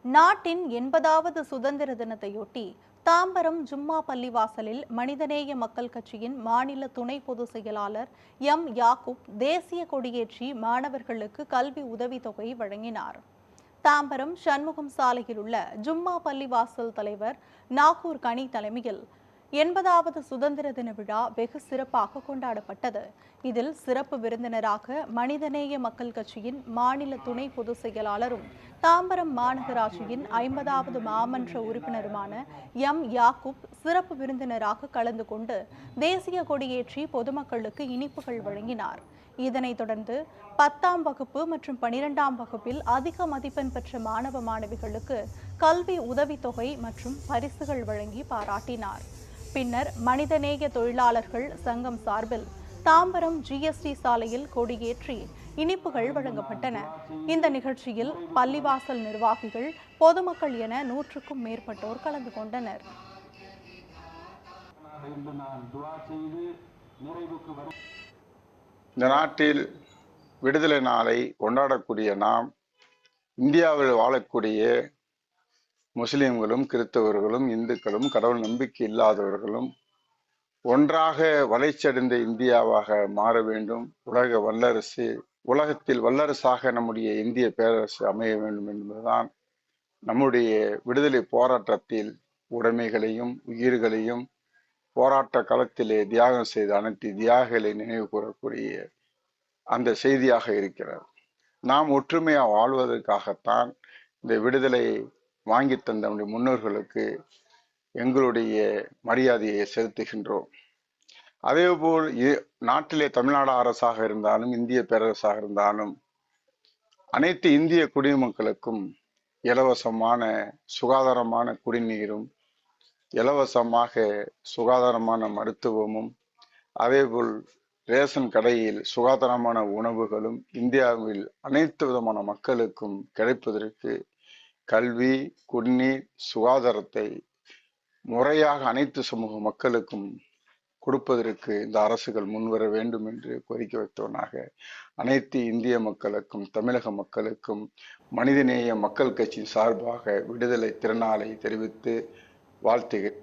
நாட்டின் 80வது சுதந்திர தினத்தையொட்டி தாம்பரம் ஜும்மா பள்ளிவாசலில் மனிதநேய மக்கள் கட்சியின் மாநில துணை பொதுச் செயலாளர் யாக்கூப் தேசிய கொடியேற்றி மாணவர்களுக்கு கல்வி உதவித்தொகை வழங்கினார். தாம்பரம் சண்முகம் சாலையில் உள்ள ஜும்மா பள்ளிவாசல் தலைவர் நாகூர் கனி தலைமையில் 80வது சுதந்திர தின விழா வெகு சிறப்பாக கொண்டாடப்பட்டது. இதில் சிறப்பு விருந்தினராக மனிதநேய மக்கள் கட்சியின் மாநில துணை பொதுச் செயலாளரும் தாம்பரம் மாநகராட்சியின் 50வது மாமன்ற உறுப்பினருமான யாக்கூப் சிறப்பு விருந்தினராக கலந்து கொண்டு தேசிய கொடியேற்றி பொதுமக்களுக்கு இனிப்புகள் வழங்கினார். இதனைத் தொடர்ந்து 10ஆம் வகுப்பு மற்றும் 12ஆம் வகுப்பில் அதிக மதிப்பெண் பெற்ற மாணவ மாணவிகளுக்கு கல்வி உதவித்தொகை மற்றும் பரிசுகள் வழங்கி பாராட்டினார். பின்னர் மனிதநேய தொழிலாளர்கள் சங்கம் சார்பில் தாம்பரம் GST சாலையில் கொடியேற்றி இனிப்புகள் வழங்கப்பட்டன. இந்த நிகழ்ச்சியில் பள்ளிவாசல் நிர்வாகிகள், பொதுமக்கள் என 100க்கும் மேற்பட்டோர் கலந்து கொண்டனர். இந்த நாட்டில் விடுதலை நாளை கொண்டாடக்கூடிய நாம், இந்தியாவில் வாழக்கூடிய முஸ்லிம்களும், கிறிஸ்தவர்களும், இந்துக்களும், கடவுள் நம்பிக்கை இல்லாதவர்களும் ஒன்றாக வளர்ச்சியடைந்த இந்தியாவாக மாற வேண்டும். உலகத்தில் வல்லரசாக நம்முடைய இந்திய பேரரசு அமைய வேண்டும் என்பதுதான் நம்முடைய விடுதலை போராட்டத்தில் உடைமைகளையும் உயிர்களையும் போராட்ட களத்திலே தியாகம் செய்த அனைத்து தியாகிகளை நினைவு கூறக்கூடிய அந்த செய்தியாக இருக்கிறது. நாம் ஒற்றுமையாக வாழ்வதற்காகத்தான் இந்த விடுதலை வாங்கி தந்த நம்முடைய முன்னோர்களுக்கு எங்களுடைய மரியாதையை செலுத்துகின்றோம். அதேபோல் நாட்டிலே தமிழ்நாடு அரசாக இருந்தாலும், இந்திய பேரரசாக இருந்தாலும், அனைத்து இந்திய குடிமக்களுக்கும் இலவசமான சுகாதாரமான குடிநீரும், இலவசமாக சுகாதாரமான மருத்துவமும், அதேபோல் ரேஷன் கடையில் சுகாதாரமான உணவுகளும் இந்தியாவில் அனைத்து விதமான மக்களுக்கும் கிடைப்பதற்கு கல்வி, குடிநீர், சுகாதாரத்தை முறையாக அனைத்து சமூக மக்களுக்கும் கொடுப்பதற்கு இந்த அரசுகள் முன்வர வேண்டும் என்று கோரிக்கை வைத்தவனாக அனைத்து இந்திய மக்களுக்கும், தமிழக மக்களுக்கும் மனிதநேய மக்கள் கட்சியின் சார்பாக விடுதலை திருநாளை தெரிவித்து வாழ்த்துகிறேன்.